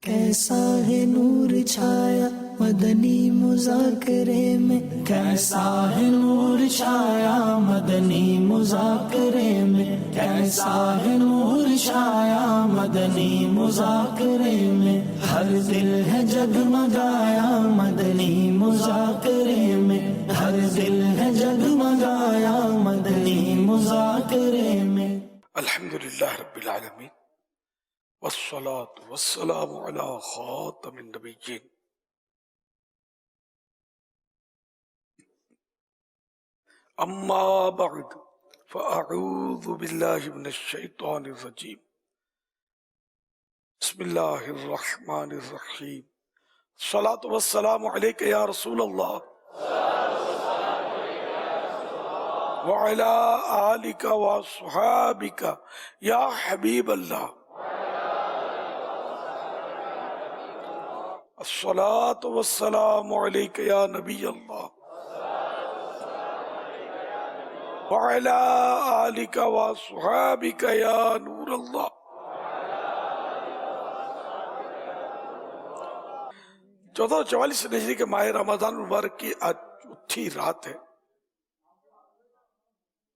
کیسا ہے نور چھایا مدنی مذاکرے میں، کیسا ہے نور چھایا مدنی مذاکرے میں، کیسا ہے نور چھایا مدنی مذاکرے میں، ہر دل ہے جگمگایا مدنی مذاکرے میں، ہر دل ہے جگمگایا مدنی مذاکرے میں۔ الحمدللہ رب العالمین والصلاة والسلام علی خاتم النبیین۔ اما بعد فاعوذ باللہ من الشیطان الرجیم، بسم اللہ الرحمن الرحیم۔ الصلاة والسلام علیک یا رسول اللہ وعلی آلک واصحابک یا حبیب اللہ۔ الصلاة والسلام علیک یا نبی اللہ وعلی آلک واصحابک یا نور اللہ۔ 1444 ہجری کے ماہ رمضان المبارک کی آج چوتھی رات ہے۔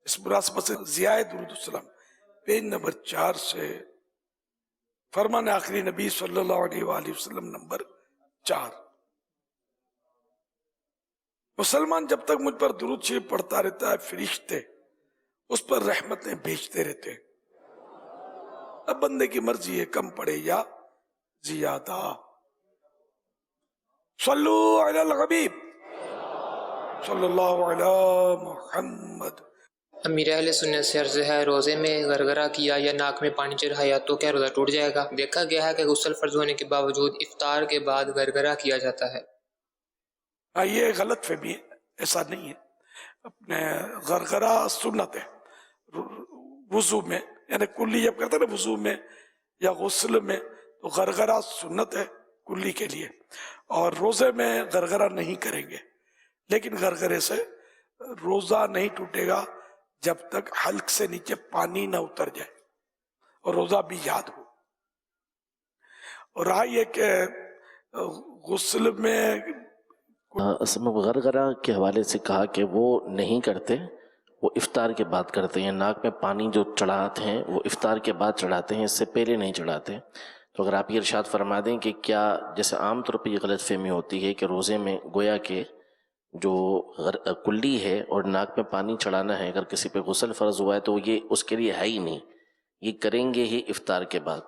اس مناسبت سے ضیاء درود السلام پیج نمبر 4 سے فرمان آخری نبی صلی اللہ علیہ وآلہ وسلم نمبر 4۔ مسلمان جب تک مجھ پر درود شریف پڑھتا رہتا ہے، فرشتے اس پر رحمتیں بھیجتے رہتے ہیں۔ اب بندے کی مرضی ہے کم پڑھے یا زیادہ۔ صلو علی الحبیب صلی اللہ علی محمد۔ امیر اہل سنت سے عرض ہے، روزے میں گرگرہ کیا یا ناک میں پانی چڑھایا تو کیا روزہ ٹوٹ جائے گا؟ دیکھا گیا ہے کہ غسل فرض ہونے کے باوجود افطار کے بعد گرگرہ کیا جاتا ہے۔ یہ غلط فہمی ہے، ایسا نہیں ہے۔ اپنے گرگرہ سنت ہے وضو میں، یعنی کلی جب کرتے ہیں نا وضو میں یا غسل میں، تو گرگرہ سنت ہے کلی کے لیے، اور روزے میں گرگرہ نہیں کریں گے۔ لیکن گرگرے سے روزہ نہیں ٹوٹے گا جب تک حلق سے نیچے پانی نہ اتر جائے اور روزہ بھی یاد ہو۔ اور رہا یہ کہ غسل میں غرغرہ کے حوالے سے کہا کہ وہ نہیں کرتے، وہ افطار کے بعد کرتے ہیں۔ ناک میں پانی جو چڑھاتے ہیں وہ افطار کے بعد چڑھاتے ہیں، اس سے پہلے نہیں چڑھاتے۔ تو اگر آپ یہ ارشاد فرما دیں کہ کیا جیسے عام طور پہ یہ غلط فہمی ہوتی ہے کہ روزے میں گویا کہ جو کلی ہے اور ناک میں پانی چڑھانا ہے، اگر کسی پہ غسل فرض ہوا ہے تو یہ اس کے لیے ہے ہی نہیں، یہ کریں گے ہی افطار کے بعد۔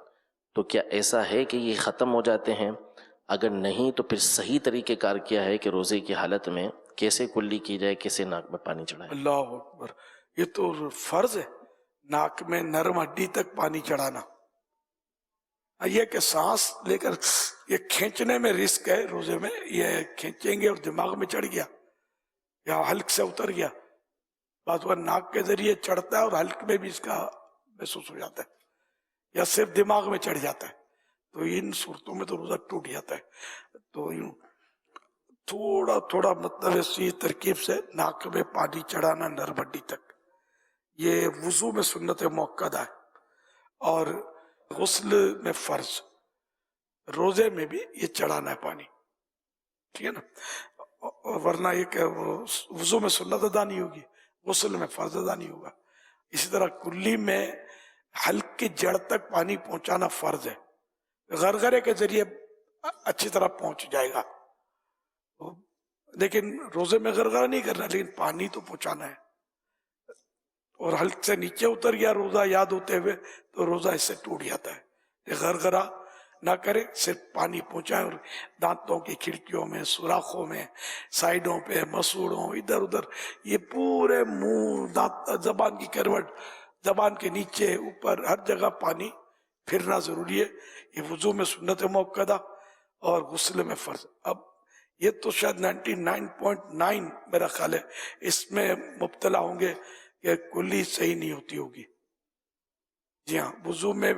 تو کیا ایسا ہے کہ یہ ختم ہو جاتے ہیں؟ اگر نہیں تو پھر صحیح طریقہ کار کیا ہے کہ روزے کی حالت میں کیسے کلی کی جائے، کیسے ناک میں پانی چڑھائے؟ اللہ اکبر، یہ تو فرض ہے ناک میں نرم ہڈی تک پانی چڑھانا۔ یہ کہ سانس لے کر یہ کھینچنے میں رسک ہے روزے میں، یہ کھینچیں گے اور دماغ میں چڑھ گیا یا حلق سے اتر گیا، بعض وہ ناک کے ذریعے چڑھتا ہے اور حلق میں بھی اس کا محسوس ہو جاتا ہے، یا صرف دماغ میں چڑھ جاتا ہے، تو ان صورتوں میں تو روزہ ٹوٹ جاتا ہے۔ تو یوں تھوڑا تھوڑا مطلب اسی ترکیب سے ناک میں پانی چڑھانا نرم ہڈی تک، یہ وضو میں سنت موقدہ ہے اور غسل میں فرض، روزے میں بھی یہ چڑھانا ہے پانی، ٹھیک ہے نا؟ ورنہ یہ کہ وضو میں سنت ادا نہیں ہوگی، غسل میں فرض ادا نہیں ہوگا۔ اسی طرح کلی میں حلق کی جڑ تک پانی پہنچانا فرض ہے، غرغرے کے ذریعے اچھی طرح پہنچ جائے گا، لیکن روزے میں غرغرہ نہیں کرنا، لیکن پانی تو پہنچانا ہے۔ اور حلق سے نیچے اتر گیا روزہ یاد ہوتے ہوئے تو روزہ اس سے ٹوٹ جاتا ہے۔ غرغرہ نہ کرے، صرف پانی پہنچائے اور دانتوں کی کھڑکیوں میں، سوراخوں میں، سائیڈوں پہ، مسوڑوں، ادھر ادھر، یہ پورے منہ، زبان کی کروٹ، زبان کے نیچے اوپر ہر جگہ پانی پھرنا ضروری ہے۔ یہ وضو میں سنت موقدہ اور غسل میں فرض۔ اب یہ تو شاید 99.9 میرا خیال ہے اس میں مبتلا ہوں گے کہ کلی صحیح نہیں ہوتی ہوگی۔ جی ہاں، وضو میں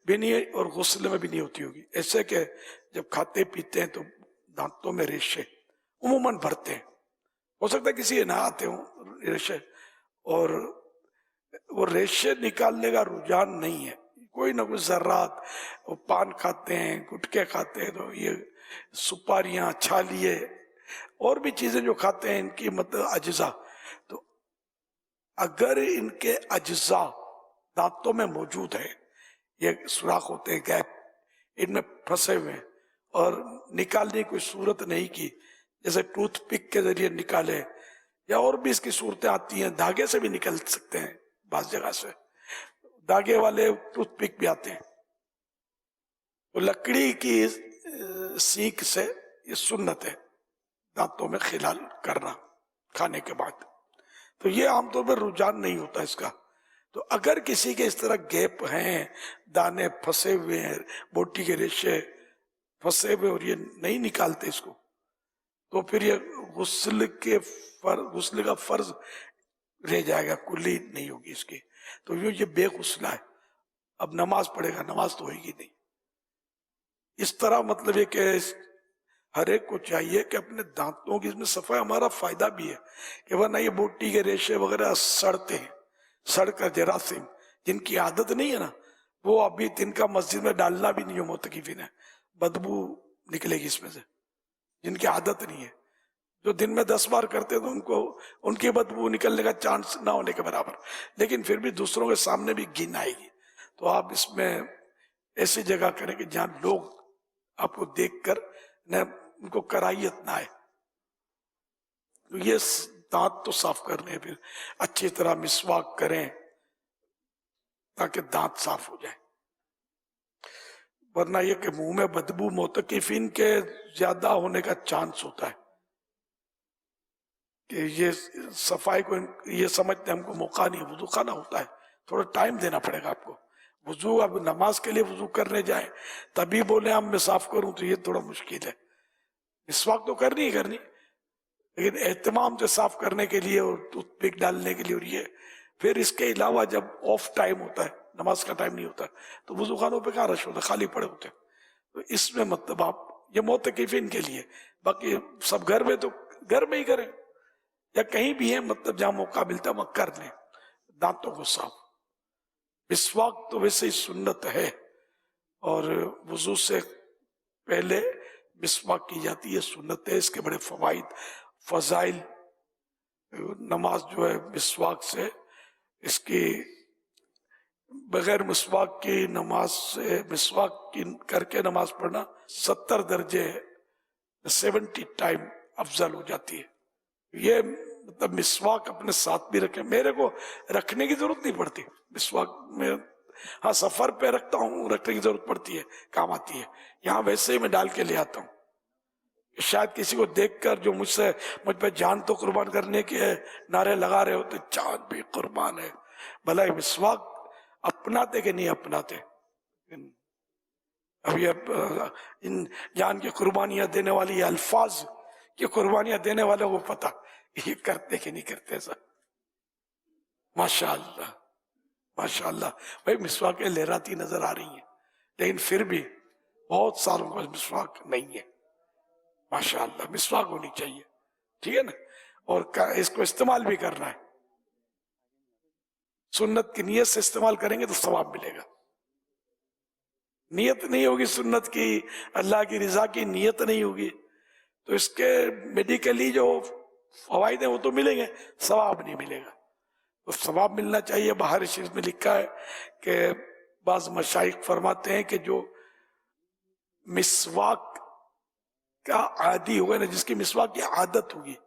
بھی نہیں اور غسل میں بھی نہیں ہوتی ہوگی، ایسے کہ جب کھاتے پیتے ہیں تو دانتوں میں ریشے عموماً بھرتے ہیں، ہو سکتا ہے کسی نہ آتے ہوں ریشے، اور وہ ریشے نکالنے کا رجحان نہیں ہے، कोई ना कोई ज़र्रात, वो पान खाते हैं, गुटखे खाते हैं, तो ये सुपारियाँ, छालिए और भी चीज़ें जो खाते हैं, इनकी मतलब अज्जा, तो अगर इनके अज्जा दांतों में मौजूद है, ये सुराख होते हैं, गैप इनमें फंसे हुए हैं, और निकालने की कोई सूरत नहीं की, जैसे टूथ पिक के जरिए निकाले, या और भी इसकी सूरतें आती हैं, धागे से भी निकल सकते हैं, बास जगह से धागे वाले टूथ पिक भी आते हैं। तो लकड़ी की सीख से ये सुन्नत है दांतों में खिलाल करना खाने के बाद। तो ये आमतौर पर रुझान नहीं होता इसका। तो अगर किसी के इस तरह गैप हैं, दाने फंसे हुए हैं, बोटी के रेशे फंसे हुए और ये नहीं निकालते इसको, तो फिर ये गुस्ल का फर्ज रह जाएगा, कुल्ली नहीं होगी इसकी। तो ये बेगुस्ला है, अब नमाज पढ़ेगा, नमाज तो होगी नहीं। इस तरह मतलब ये कि हर एक को चाहिए कि अपने दांतों की इसमें सफाई, हमारा फायदा भी है कि वरना ये बोटी के रेशे वगैरह सड़ते हैं, सड़कर जरासीम जिनकी आदत नहीं है ना, वो अभी तिनका मस्जिद में डालना भी नहीं हो मोतकीफिन है, बदबू निकलेगी इसमें से, जिनकी आदत नहीं है। जो दिन में 10 बार करते तो उनको उनकी बदबू निकलने का चांस ना होने के बराबर, लेकिन फिर भी दूसरों के सामने भी गिन आएगी। तो आप इसमें ऐसी जगह करें कि जहां लोग आपको देखकर न उनको कराहियत ना आए। तो ये दांत तो साफ करने हैं, फिर अच्छी तरह मिसवाक करें ताकि दांत साफ हो जाए, वरना ये कि मुंह में बदबू मोतकीफिन के ज्यादा होने का चांस होता है कि ये सफाई को ये समझते हमको मौका नहीं, वुजू खाना होता है, थोड़ा टाइम देना पड़ेगा आपको। वुजू अब नमाज के लिए वुजू करने जाए तभी बोले हम मैं साफ करूं, तो ये थोड़ा मुश्किल है। मिसवाक तो करनी ही करनी, लेकिन एहतमाम से साफ करने के लिए और टूथपिक डालने के लिए, और ये फिर इसके अलावा जब ऑफ टाइम होता है, नमाज का टाइम नहीं होता, तो वुजू खानों पे कहाँ रश होता है, खाली पड़े होते हैं। तो इसमें मतलब आप ये मोतकीफिन के लिए, बाकी सब घर में तो घर में ही करें, या कहीं भी है मतलब जहां मौका मिलता है वहां कर लें दांतों को साफ। मिसवाक तो वैसे ही सुन्नत है, और वुजू से पहले मिसवाक की जाती है, सुन्नत है। इसके बड़े फवाइद फजाइल, नमाज जो है मिसवाक से, इसकी बगैर मिसवाक की नमाज से मिसवाक की करके नमाज पढ़ना 70 दर्जे 70 टाइम अफजल हो जाती है। ये मतलब मिसवाक अपने साथ भी रखें, मेरे को रखने की जरूरत नहीं पड़ती मिसवाक में, हाँ सफर पे रखता हूँ, रखने की जरूरत पड़ती है, काम आती है। यहाँ वैसे ही मैं डाल के ले आता हूँ, शायद किसी को देखकर जो मुझ पे जान तो कुर्बान करने के नारे लगा रहे होते, जान भी कुर्बान है, भला मिसवाक अपनाते कि नहीं अपनाते। अभी अब इन जान की कुर्बानियां देने वाली अल्फाज की कुर्बानियां देने वाले को पता ये करते कि नहीं करते सर। माशाअल्लाह माशाअल्लाह, भाई मिसवाकें लहराती नजर आ रही हैं, लेकिन फिर भी बहुत सालों का मिसवाक नहीं है। माशाअल्लाह मिसवाक होनी चाहिए, ठीक है ना, और इसको इस्तेमाल भी करना है। सुन्नत की नियत से इस्तेमाल करेंगे तो सवाब मिलेगा। नियत नहीं होगी सुन्नत की, अल्लाह की रिजा की नियत नहीं होगी, तो इसके मेडिकली जो फवाइद है वो तो मिलेंगे, सवाब नहीं मिलेगा। तो सवाब मिलना चाहिए। बाहर शरीफ में लिखा है कि बाज मशाइख फरमाते हैं कि जो मिसवाक का आदी होगा ना, जिसकी मिसवाक की आदत होगी,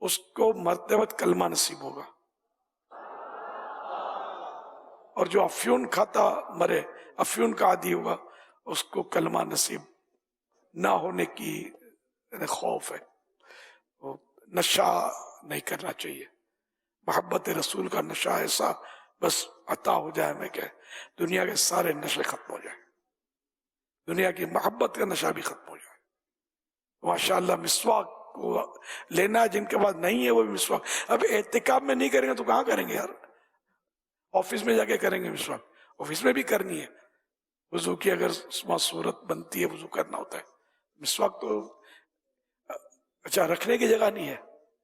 उसको मरते वक्त कलमा नसीब होगा, और जो अफ्यून खाता मरे, अफ्यून का आदी होगा, उसको कलमा नसीब ना होने की खौफ है। वो नशा नहीं करना चाहिए, मोहब्बत रसूल का नशा ऐसा बस अता हो जाए हमें क्या दुनिया के सारे नशे खत्म हो जाए, दुनिया की मोहब्बत का नशा भी खत्म हो जाए। माशाअल्लाह मिसवाक को लेना, जिनके पास नहीं है वो भी मिसवाक। अब एहतिकाफ में नहीं करेंगे तो कहाँ करेंगे यार, ऑफिस में जाके करेंगे मिसवाक, ऑफिस में भी करनी है। वुजू की अगर सूरत बनती है, वुजू करना होता है, मिसवाक तो अच्छा रखने की जगह नहीं है।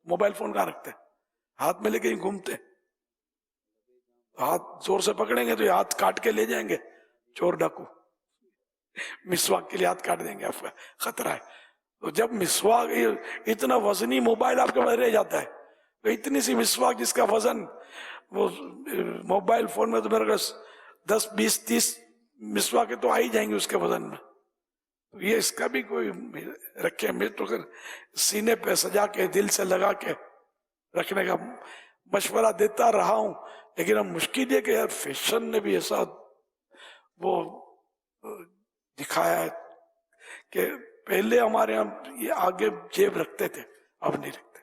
मोबाइल फोन कहाँ रखते हैं, हाथ में लेके घूमते, हाथ जोर से पकड़ेंगे तो ये हाथ काट के ले जाएंगे। चोर डाकू मिसवाक के लिए हाथ काट देंगे, आपका खतरा है। तो जब मिसवाक, इतना वजनी मोबाइल आपके पास रह जाता है, तो इतनी सी मिसवाक जिसका वजन, वो मोबाइल फोन में तो मेरे को 10, 20, 30 मिसवाकें तो आ ही जाएंगी उसके वजन में। तो ये इसका भी कोई रखे, मैं तो कर सीने पे सजा के दिल से लगा के रखने का मशवरा देता रहा हूं, लेकिन अब मुश्किल है कि यार फैशन ने भी ऐसा वो दिखाया है कि पहले हमारे यहाँ ये आगे जेब रखते थे, अब नहीं रखते।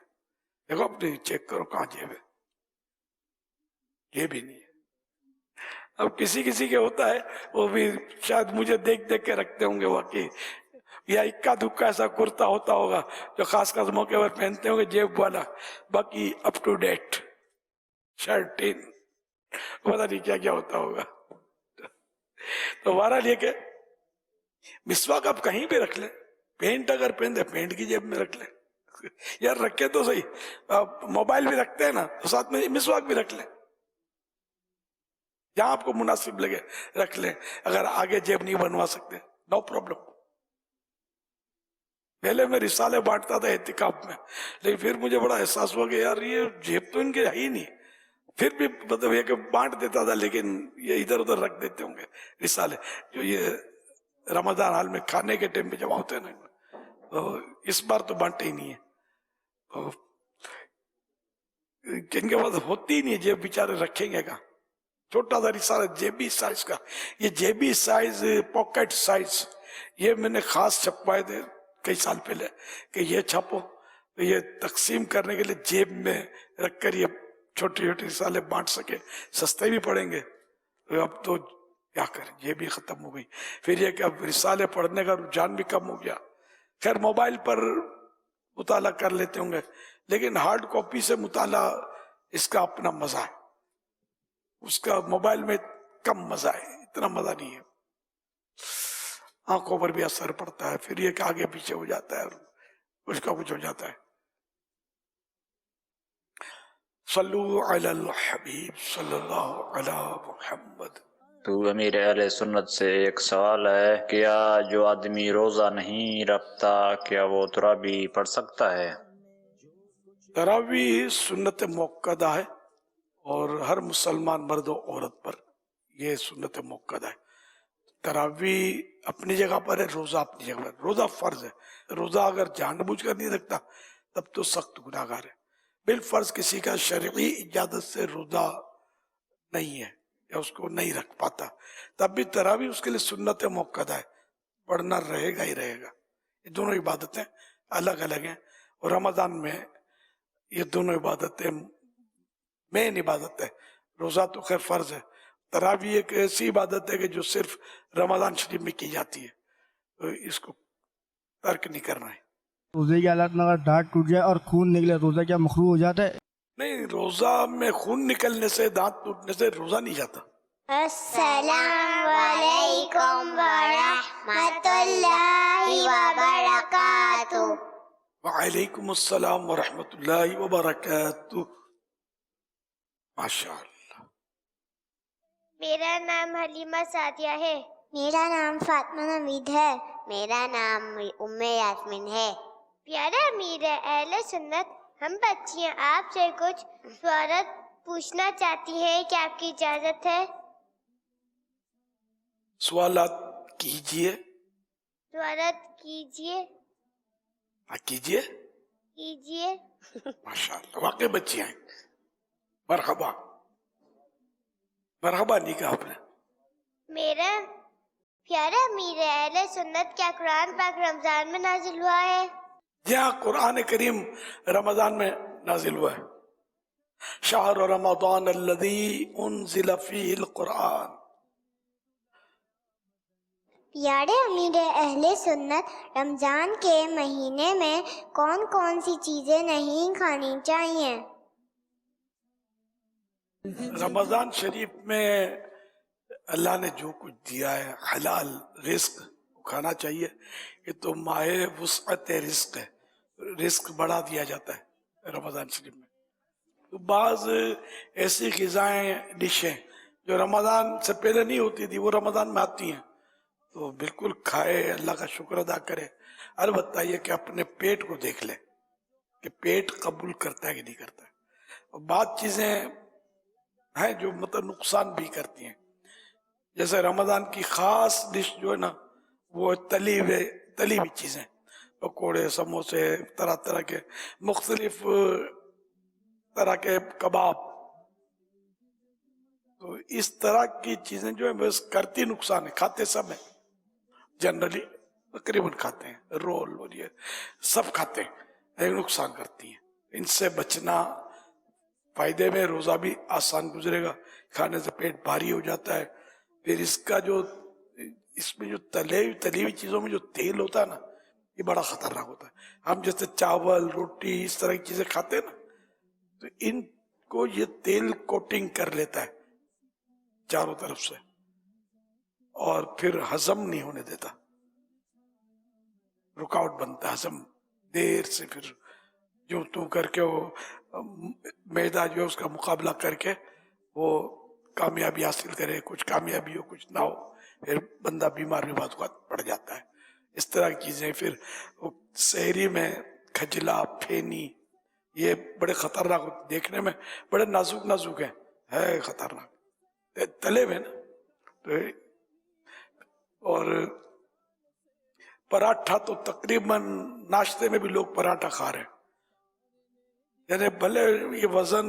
देखो अपने चेक करो कहाँ जेब है, ये भी नहीं है। अब किसी किसी के होता है, वो भी शायद मुझे देख देख के रखते होंगे वाकई, या इक्का दुक्का ऐसा कुर्ता होता होगा जो खास खास मौके पर पहनते होंगे जेब वाला, बाकी up to date shirt in, पता नहीं क्या क्या होता होगा। तो बहरहाल ये के मिसवाक आप कहीं भी रख लें, पेंट अगर पहनते पेंट की जेब में रख लें, यार रखे तो सही। मोबाइल भी रखते हैं ना, तो साथ में मिसवाक भी रख लें, जहां आपको मुनासिब लगे रख लें। अगर आगे जेब नहीं बनवा सकते, नो प्रॉब्लम। पहले मैं रिसाले बांटता था एहतिकाफ में, लेकिन फिर मुझे बड़ा एहसास हुआ कि यार ये जेब तो इनके है ही नहीं, फिर भी मतलब ये कि बांट देता था, लेकिन ये इधर उधर रख देते होंगे रिसाले, जो ये रमजान हाल में खाने के टाइम पे जमा होते हैं ना। तो इस बार तो बांटे ही नहीं है, तो जिनके पास होती ही नहीं है जेब, बेचारे रखेंगे कहाँ। छोटा सा रिसाला जेबी साइज का, ये जेबी साइज, पॉकेट साइज, ये मैंने खास छपवाए थे कई साल पहले कि ये छापो, तो ये तकसीम करने के लिए जेब में रखकर ये छोटे छोटे रिसाले बांट सके, सस्ते भी पड़ेंगे। तो अब तो क्या करें, ये भी खत्म हो गई। फिर ये कि अब रिसाले पढ़ने का रुझान भी कम हो गया। खैर मोबाइल पर मुताला कर लेते होंगे, लेकिन हार्ड कॉपी से मुताला इसका अपना मजा है, उसका मोबाइल में कम मजा है, इतना मजा नहीं है। आंखों पर भी असर पड़ता है, फिर ये कि आगे पीछे हो जाता है, उसका कुछ हो जाता है। सल्लु अलल हबीब सल्लल्लाहु अला मुहम्मद। तो अमीर अहले सुन्नत से एक सवाल है, क्या जो आदमी रोजा नहीं रखता क्या वो तरावी पढ़ सकता है? तरावी सुन्नत मुक्कदा है, और हर मुसलमान मर्द और औरत पर यह सुन्नत मुक्कदा है। तरावी अपनी जगह पर है, रोजा अपनी जगह पर। रोजा फर्ज है, रोजा अगर जानबूझकर नहीं रखता तब तो सख्त गुनाहगार है। बिल फर्ज किसी का शरई इजाजत से रोजा नहीं है या उसको नहीं रख पाता, तब भी तरावी उसके लिए सुन्नत मुक्कदा है, पढ़ना रहेगा ही रहेगा। ये दोनों इबादतें अलग अलग हैं, और रमजान में ये दोनों इबादतें मेन इबादत है। रोजा तो खैर फर्ज है, तरावी एक ऐसी इबादत है कि जो सिर्फ रमजान शरीफ में की जाती है, तो इसको तर्क नहीं करना है। रोजे की हालत में अगर दांत टूट जाए और खून निकले, रोजा क्या मखरू हो जाता है? नहीं, रोजा में खून निकलने से, दांत टूटने से रोजा नहीं जाता। अस्सलामु अलैकुम वरहमतुल्लाहि वबरकातुहू। वालेकुम अस्सलाम वरहमतुल्लाहि वबरकातुहू। माशाअल्लाह। मेरा नाम हलीमा सादिया है। मेरा नाम फातिमा नवीद है। मेरा नाम उम्मे यास्मीन है। प्यारे अमीर अहले सुन्नत, हम बच्चियां आपसे कुछ सवाल पूछना चाहती हैं, क्या आपकी इजाजत है? सवालात कीजिए। सवालत कीजिए। कीजिए। कीजिए। माशाअल्लाह, वाकई बच्चियां हैं। मरहबा, मरहबा नहीं कहा आपने। मेरा प्यारे अमीर अहले सुन्नत, क्या कुरान पाक रमजान में नाजिल हुआ है? जहाँ कुरान करीम रमजान में नाजिल हुआ है। शहर रमजान अल्लज़ी उन्ज़िल फ़ीहिल कुरान। प्यारे अमीर अहले सुन्नत, रमजान के महीने में कौन कौन सी चीजें नहीं खानी चाहिए? रमजान शरीफ में अल्लाह ने जो कुछ दिया है हलाल रिस्क खाना चाहिए। ये तो माहे वुसअत रिस्क है, रिस्क बढ़ा दिया जाता है रमजान शरीफ में। तो बाज ऐसी ग़िज़ाएं डिशें جو رمضان سے پہلے نہیں ہوتی تھی وہ رمضان میں آتی ہیں، تو بالکل کھائے، اللہ کا شکر ادا کرے. البتہ یہ کہ اپنے پیٹ کو دیکھ لے کہ پیٹ قبول کرتا ہے کہ نہیں کرتا ہے. اور بعض چیزیں ہیں جو مطلب نقصان بھی کرتی ہیں، جیسے رمضان کی خاص ڈش جو ہے نا وہ تلی ہوئی چیزیں، پکوڑے، سموسے، طرح طرح کے مختلف طرح کے کباب. تو اس طرح کی چیزیں جو ہے بس کرتی نقصان ہے. کھاتے سب ہیں، جنرلی تقریباً کھاتے ہیں، رول اور یہ سب کھاتے ہیں، لیکن نقصان کرتی ہیں. ان سے بچنا فائدے میں. روزہ بھی آسان گزرے گا، کھانے سے پیٹ بھاری ہو جاتا ہے. پھر اس کا جو اس میں جو تلی ہوئی چیزوں میں جو تیل ہوتا ہے نا یہ بڑا خطرناک ہوتا ہے. ہم جیسے چاول، روٹی، اس طرح کی چیزیں کھاتے ہیں نا تو ان کو یہ تیل کوٹنگ کر لیتا ہے چاروں طرف سے، اور پھر ہضم نہیں ہونے دیتا، رکاوٹ بنتا ہے ہضم. دیر سے پھر جو تو کر کے وہ میدا جو ہے اس کا مقابلہ کر کے وہ کامیابی حاصل کرے، کچھ کامیابی ہو کچھ نہ ہو، پھر بندہ بیمار بھی بعض اوقات پڑ جاتا ہے. اس طرح کی چیزیں. پھر سحری میں کھجلا، پھینی، یہ بڑے خطرناک دیکھنے میں بڑے نازک ہیں، ہے خطرناک تلے میں نا. اور پراٹھا تو تقریباً ناشتے میں بھی لوگ پراٹھا کھا رہے ہیں. یعنی بھلے یہ وزن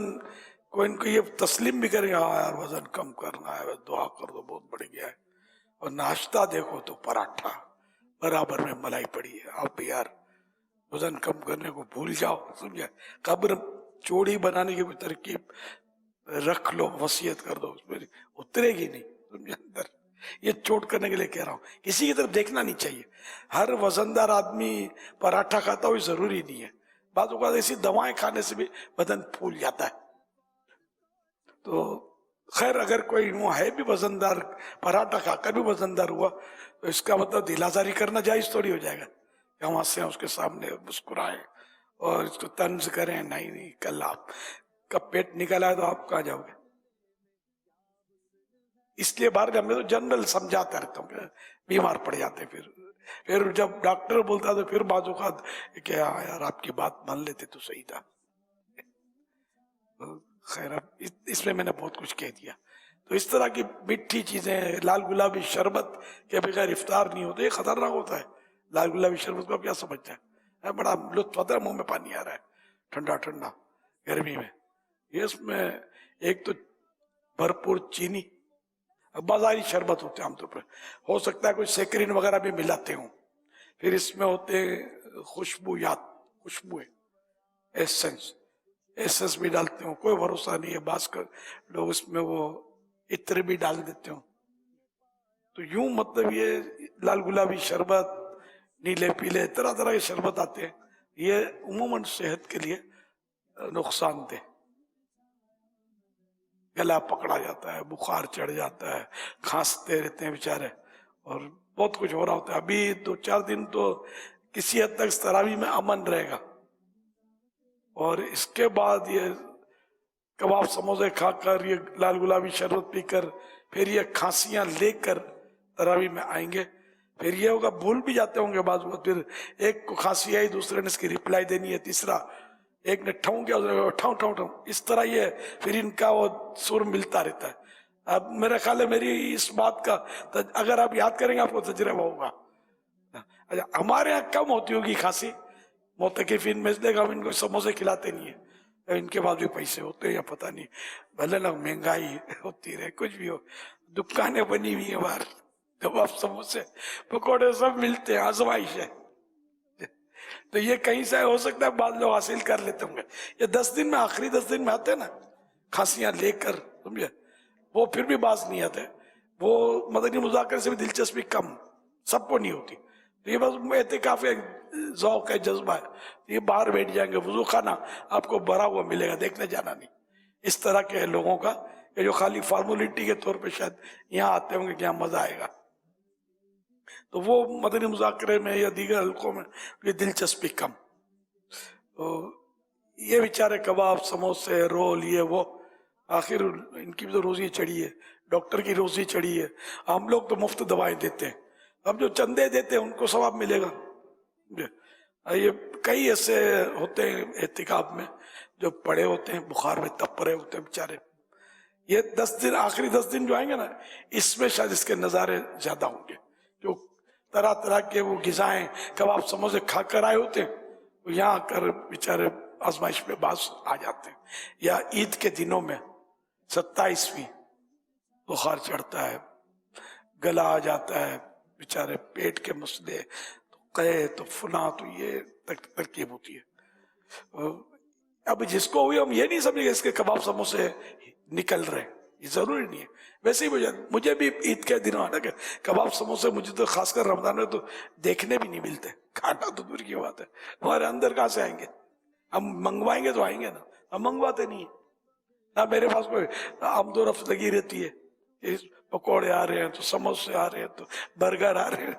کو ان کو یہ تسلیم بھی کریں گے، ہاں یار وزن کم کرنا ہے، دعا کر دو بہت بڑھ گیا ہے. اور ناشتہ دیکھو تو پراٹھا برابر میں ملائی پڑی ہے. آپ بھی یار وزن کم کرنے کو بھول جاؤ، سمجھے. قبر چوڑی بنانے کی کوئی ترکیب رکھ لو، وصیت کر دو، اس میں اترے گی نہیں، سمجھے. اندر یہ چوٹ کرنے کے لیے کہہ رہا ہوں، کسی کی طرف دیکھنا نہیں چاہیے. ہر وزندار آدمی پراٹھا کھاتا ہو ضروری نہیں ہے. بعض اوقات ایسی دوائیں کھانے سے بھی بدن پھول جاتا ہے. تو خیر اگر کوئی وہ ہے بھی وزندار، پراٹھا کھا کر بھی وزندار ہوا تو اس کا مطلب دل آزاری کرنا جائز تھوڑی ہو جائے گا کہ ہم ہنسیں اس کے سامنے، مسکرائیں اور اس کو طنز کریں. نہیں، کل آپ کا پیٹ نکل آئے تو آپ کہاں جاؤ گے. اس لیے بار میں تو جنرل سمجھاتا رہتا ہوں کہ بیمار پڑ جاتے. پھر جب ڈاکٹر بولتا تو پھر بعض اوقات کہ ہاں یار آپ کی بات مان لیتے تو صحیح تھا. خیر اب اس میں نے بہت کچھ کہہ دیا. تو اس طرح کی میٹھی چیزیں، لال گلابی شربت کے بغیر افطار نہیں ہوتا، یہ خطرناک ہوتا ہے. لال گلابی شربت کو کیا سمجھتا ہے، بڑا لطف آتا ہے، منہ میں پانی آ رہا ہے ٹھنڈا ٹھنڈا گرمی میں. یہ اس میں ایک تو بھرپور چینی، بازاری شربت ہوتے ہیں عام طور پر، ہو سکتا ہے کوئی سیکرین وغیرہ بھی ملاتے ہوں. پھر اس میں ہوتے ہیں خوشبوئیں، ایسنس بھی ڈالتے ہوں، کوئی بھروسہ نہیں ہے. بعض لوگ اس میں وہ عطر بھی ڈال دیتے ہوں. تو یوں مطلب یہ لال گلابی شربت، نیلے پیلے طرح طرح کے شربت آتے ہیں، یہ عموماً صحت کے لیے نقصان دہ. گلا پکڑا جاتا ہے، بخار چڑھ جاتا ہے، کھانستے رہتے ہیں بیچارے، اور بہت کچھ ہو رہا ہوتا ہے. ابھی 2-4 دن تو کسی حد تک تراویح میں امن رہے گا، اور اس کے بعد یہ کباب سموسے کھا کر، یہ لال گلابی شربت پی کر، پھر یہ کھانسیاں لے کر تراویح میں آئیں گے. پھر یہ ہوگا بھول بھی جاتے ہوں گے بعض وقت. پھر ایک کو کھانسی آئی، دوسرے نے اس کی ریپلائی دینی ہے، تیسرا ایک نے ٹھاؤں کیا، ٹھاؤں ٹھاؤں ٹھاؤں، اس طرح یہ پھر ان کا وہ سر ملتا رہتا ہے. اب میرا خیال ہے میری اس بات کا اگر آپ یاد کریں گے آپ کو تجربہ ہوگا. اچھا، ہمارے یہاں کم ہوتی ہوگی کھانسی معتکفین میں، اس لیے ہم ان کو سموسے کھلاتے نہیں ہیں. ان کے بعد بھی پیسے ہوتے ہیں یا پتہ نہیں، بھلے نہ مہنگائی ہوتی رہے کچھ بھی ہو، دکانیں بنی ہوئی ہیں باہر، کباب سموسے پکوڑے سب ملتے ہیں، آزمائش ہے. تو یہ کہیں سے ہو سکتا ہے بعض لوگ حاصل کر لیتے ہوں گے. یہ 10 دن میں، آخری 10 دن میں آتے ہیں نا کھانسیاں لے کر، سمجھے، وہ پھر بھی باز نہیں آتے. وہ مدنی مذاکرے سے بھی دلچسپی کم، سب کو نہیں ہوتی. تو یہ بس اعتکاف ہے، ذوق ہے، جذبہ ہے. یہ باہر بیٹھ جائیں گے، وضو خانہ آپ کو بھرا ہوا ملے گا، دیکھنے جانا نہیں. اس طرح کے لوگوں کا کہ جو خالی فارمولیٹی کے طور پہ شاید یہاں آتے ہوں گے کہ یہاں مزہ آئے گا، تو وہ مدنی مذاکرے میں یا دیگر حلقوں میں یہ دلچسپی کم. تو یہ بیچارے کباب، سموسے، رول، یہ وہ، آخر ان کی بھی تو روزی چڑھی ہے. डॉक्टर की रोजी चढ़ी है, हम लोग तो मुफ्त दवाएं देते हैं, अब जो चंदे देते हैं उनको सवाब मिलेगा। ये कई ऐसे होते हैं एहतिकाफ में जो पड़े होते हैं, बुखार में तप रहे होते हैं बेचारे, ये 10 दिन, आखिरी 10 दिन जो आएंगे ना, इसमें शायद इसके नज़ारे ज्यादा होंगे। जो तरह तरह के वो गिजाएं कबाब समोसे खा कर आए होते हैं, वो यहाँ आकर बेचारे आजमाइश में बास आ जाते हैं। या ईद के दिनों में 27वीं बुखार चढ़ता है, गला आ जाता है, बेचारे पेट के मसले, तो कहे तो फुना, तो ये तरकीब होती है। अब जिसको हुई हम ये नहीं समझेंगे इसके कबाब समोसे निकल रहे, ये जरूरी नहीं है। वैसे ही मुझे भी ईद के दिन आना कि कबाब समोसे मुझे तो खासकर रमजान में तो देखने भी नहीं मिलते, खाना तो दूर की बात है, हमारे अंदर कहाँ से आएंगे? हम मंगवाएंगे तो आएंगे ना, हम मंगवाते नहीं है ना। मेरे पास कोई आमदोरफ्त लगी रहती है, पकौड़े आ रहे हैं तो समोसे आ रहे हैं तो बर्गर आ रहे हैं,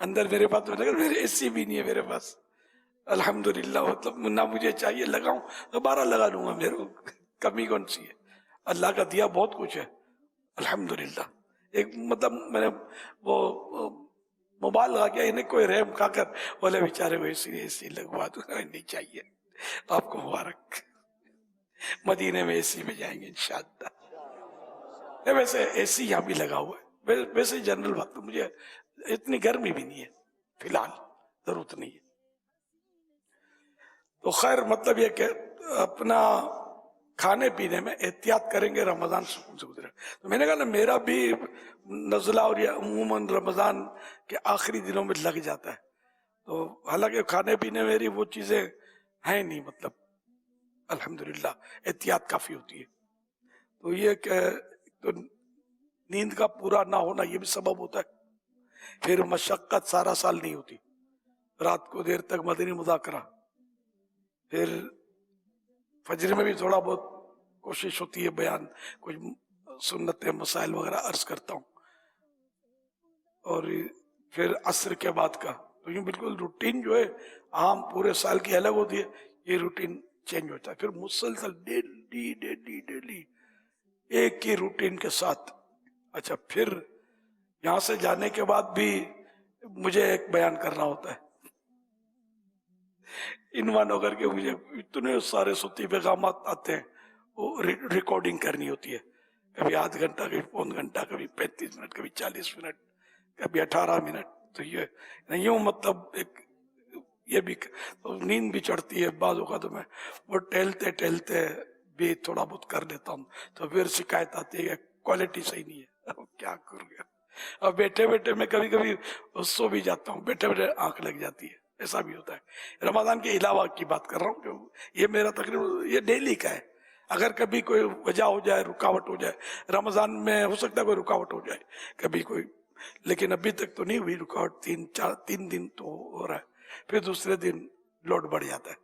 अंदर मेरे पास तो मेरे एसी भी नहीं है मेरे पास, अल्हम्दुलिल्लाह। मतलब ना मुझे चाहिए लगाऊं तो 12 लगा लूंगा, मेरे को कमी कौन सी है? अल्लाह का दिया बहुत कुछ है, अल्हम्दुलिल्लाह। एक मतलब मैंने वो मोबाइल लगा के इन्हें कोई रहम खाकर बोले बेचारे को एसी लगवा दो, नहीं चाहिए, आपको मुबारक, मदीने में एसी में जाएंगे इंशाअल्लाह। वैसे एसी यहाँ भी लगा हुआ है, वैसे जनरल बात, तो मुझे इतनी गर्मी भी नहीं है फिलहाल, जरूरत नहीं है। तो खैर मतलब ये कि अपना खाने पीने में एहतियात करेंगे, रमजान सुकून से गुजरे। तो मैंने कहा ना, मेरा भी नज़ला और या अमूमन रमजान के आखिरी दिनों में लग जाता है, तो हालांकि खाने पीने मेरी वो चीजें हैं नहीं, मतलब अल्हम्दुलिल्लाह एहतियात काफी होती है। तो ये तो नींद का पूरा ना होना ये भी सबब होता है। फिर मशक्कत सारा साल नहीं होती, रात को देर तक मदनी मुज़ाकरा, फिर फजर में भी थोड़ा बहुत कोशिश होती है बयान, कुछ सुन्नतें मसाइल वगैरह अर्ज करता हूँ, और फिर असर के बाद का, तो यूँ बिल्कुल रूटीन जो है आम पूरे साल की अलग होती है, ये रूटीन चेंज होता है। फिर मुसलसल डेली डेली डेली एक ही रूटीन के साथ। अच्छा, फिर यहाँ से जाने के बाद भी मुझे एक बयान करना होता है, इनवान होकर के मुझे इतने सारे सुती पैगाम आते हैं, वो रिकॉर्डिंग करनी होती है, कभी आध घंटा, कभी पौन घंटा, कभी 35 मिनट, कभी 40 मिनट, कभी 18 मिनट। तो ये यूँ मतलब एक ये भी तो नींद भी चढ़ती है बाज़ औक़ात, तो मैं वो टहलते टहलते भी थोड़ा बहुत कर लेता हूँ, तो फिर शिकायत आती है क्वालिटी सही नहीं है, अब क्या करूँगा। अब बैठे बैठे मैं कभी कभी सो भी जाता हूँ, बैठे बैठे आंख लग जाती है, ऐसा भी होता है। रमजान के अलावा की बात कर रहा हूँ, ये मेरा तकरीबन ये डेली का है। अगर कभी कोई वजह हो जाए, रुकावट हो जाए, रमजान में हो सकता है कोई रुकावट हो जाए कभी कोई, लेकिन अभी तक तो नहीं हुई रुकावट। 3 दिन तो हो रहा है, फिर दूसरे दिन लोड बढ़ जाता है।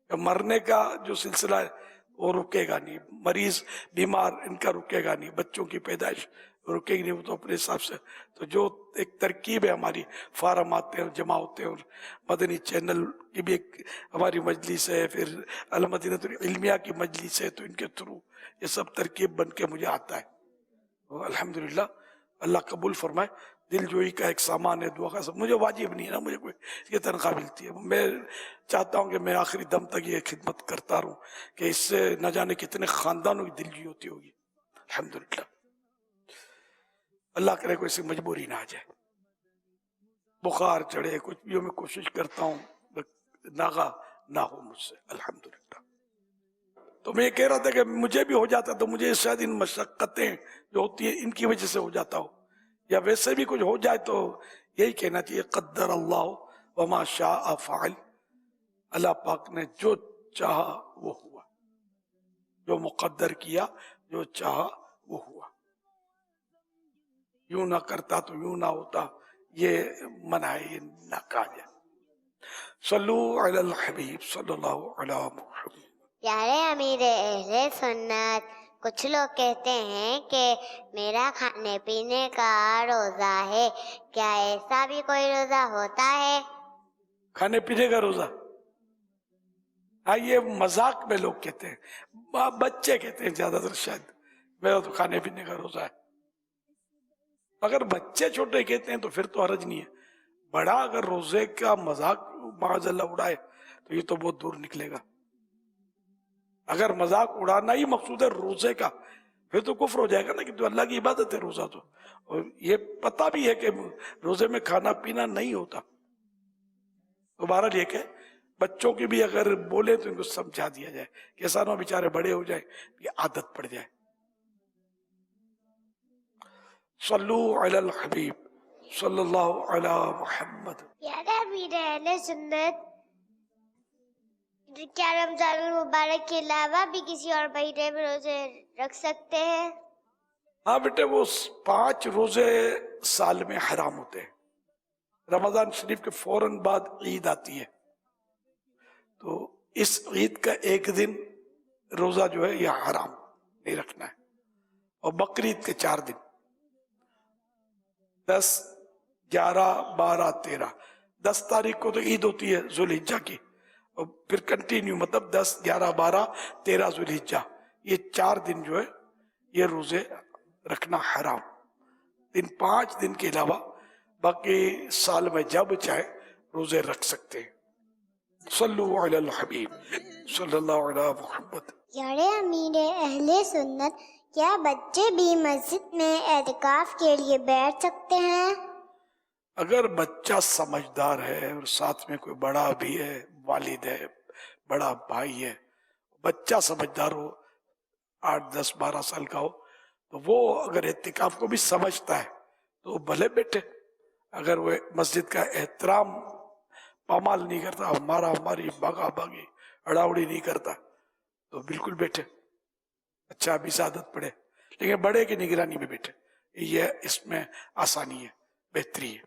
मरने का जो सिलसिला है वो रुकेगा नहीं, मरीज बीमार इनका रुकेगा नहीं, बच्चों की पैदाइश रुकेगी नहीं, वो तो अपने हिसाब से। तो जो एक तरकीब है हमारी, फार्म आते हैं, जमा होते हैं, और मदनी चैनल की भी एक हमारी मजलिस है, फिर अल मदीनतुल इल्मिया की मजलिस है, तो इनके थ्रू ये सब तरकीब बन के मुझे आता है। तो अल्हम्दुलिल्लाह, अल्लाह कबूल फरमाए। दिलजोई का एक सामान है, दुआ का सब। मुझे वाजिब नहीं है ना, मुझे कोई इसकी तनख्वाह मिलती है। मैं चाहता हूँ कि मैं आखिरी दम तक ये खिदमत करता रहूँ, कि इससे न जाने कितने खानदानों की दिलजोई होती होगी। अल्हम्दुलिल्लाह, अल्लाह करे कोई सी मजबूरी ना आ जाए, बुखार चढ़े, कुछ भी हो, मैं कोशिश करता हूँ नागा ना हो मुझसे, अल्हम्दुलिल्लाह। तो मैं ये कह रहा था कि मुझे भी हो जाता, तो मुझे शायद इन मशक्कतें जो होती है इनकी वजह से हो जाता हो, या वैसे भी कुछ हो जाए तो यही कहना चाहिए, क़द्दर अल्लाह व मा शाअ फ़अल। अल्लाह पाक ने जो चाहा वो हुआ, जो मुक़द्दर किया, जो चाहा वो हुआ। यूं ना करता तो यूं ना होता, ये मना है, ये ना कहा जाए। सल्लु अलल हबीब सल्लल्लाहु अलैहि वसल्लम। प्यारे अमीर अहले सुन्नत, कुछ लोग कहते हैं कि मेरा खाने पीने का रोजा है, क्या ऐसा भी कोई रोजा होता है? खाने पीने का रोजा? हाँ, ये मजाक में लोग कहते हैं, बच्चे कहते हैं ज्यादातर शायद, میرا تو کھانے پینے کا روزہ ہے. اگر بچے چھوٹے کہتے ہیں تو پھر تو حرج نہیں ہے. بڑا اگر روزے کا مذاق معاذ اللہ اڑائے تو یہ تو بہت دور نکلے گا. اگر مذاق اڑانا ہی مقصود ہے روزے کا پھر تو کفر ہو جائے گا نا کہ تو اللہ کی عبادت ہے روزہ تو. اور یہ پتہ بھی ہے کہ روزے میں کھانا پینا نہیں ہوتا. دوبارہ یہ کہ بچوں کی بھی اگر بولے تو ان کو سمجھا دیا جائے کہ ایسا نہ بیچارے بڑے ہو جائیں یہ عادت پڑ جائے. صلو علی الحبیب صلی اللہ علی محمد. پیارے امیر اہل سنت، کیا رمضان المبارک کے علاوہ بھی کسی اور مہینے میں روزے رکھ سکتے ہیں؟ ہاں بیٹے، وہ 5 روزے سال میں حرام ہوتے ہیں. رمضان شریف کے فوراً بعد عید آتی ہے تو اس عید کا ایک دن روزہ جو ہے یہ حرام نہیں رکھنا ہے. اور بقرعید کے 4 دن 10 11 12 13. 10 تاریخ کو تو عید ہوتی ہے ذوالحجہ کی، اور پھر کنٹینیو مطلب 10 11 12 13 ذوالحجہ، یہ 4 دن جو ہے یہ روزے رکھنا حرام. ان 5 دن کے علاوہ باقی سال میں جب چاہے روزے رکھ سکتے ہیں. صلو علی الحبیب صلی اللہ علی محمد. پیارے امیر اہل سنت، کیا بچے بھی مسجد میں اعتکاف کے لیے بیٹھ سکتے ہیں؟ اگر بچہ سمجھدار ہے اور ساتھ میں کوئی بڑا بھی ہے، والد ہے، بڑا بھائی ہے، بچہ سمجھدار ہو 8 10 12 سال کا ہو تو وہ اگر اعتکاف کو بھی سمجھتا ہے تو وہ بھلے بیٹھے. اگر وہ مسجد کا احترام پامال نہیں کرتا، ہماری باغا باغی اڑاوڑی نہیں کرتا تو بالکل بیٹھے. اچھا بھی عادت پڑے لیکن بڑے کی نگرانی میں بیٹھے، یہ اس میں آسانی ہے، بہتری ہے.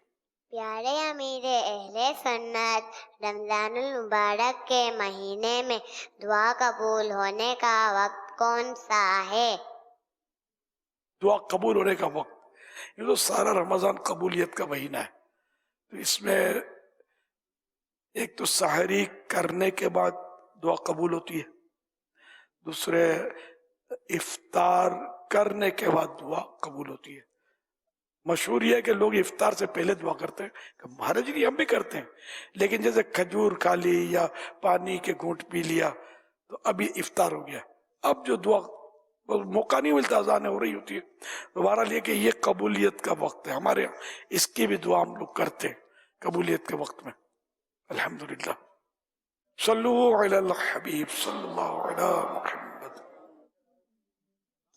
پیارے امیر اہل سنت، رمضان المبارک کے مہینے میں دعا قبول ہونے کا وقت کون سا ہے؟ دعا قبول ہونے کا وقت، یہ تو سارا رمضان قبولیت کا مہینہ ہے. تو اس میں ایک تو سحری کرنے کے بعد دعا قبول ہوتی ہے، دوسرے افطار کرنے کے بعد دعا قبول ہوتی ہے. مشہور یہ ہے کہ لوگ افطار سے پہلے دعا کرتے ہیں، ہمارے جی ہم بھی کرتے ہیں، لیکن جیسے کھجور کھا لی یا پانی کے گھونٹ پی لیا تو ابھی افطار ہو گیا، اب جو دعا موقع نہیں ملتا، اذان ہو رہی ہوتی ہے. تو بہرحال یہ کہ یہ قبولیت کا وقت ہے، ہمارے یہاں اس کی بھی دعا ہم لوگ کرتے ہیں قبولیت کے وقت میں. الحمدللہ. صلو علی الحبیب صلی اللہ علی محمد.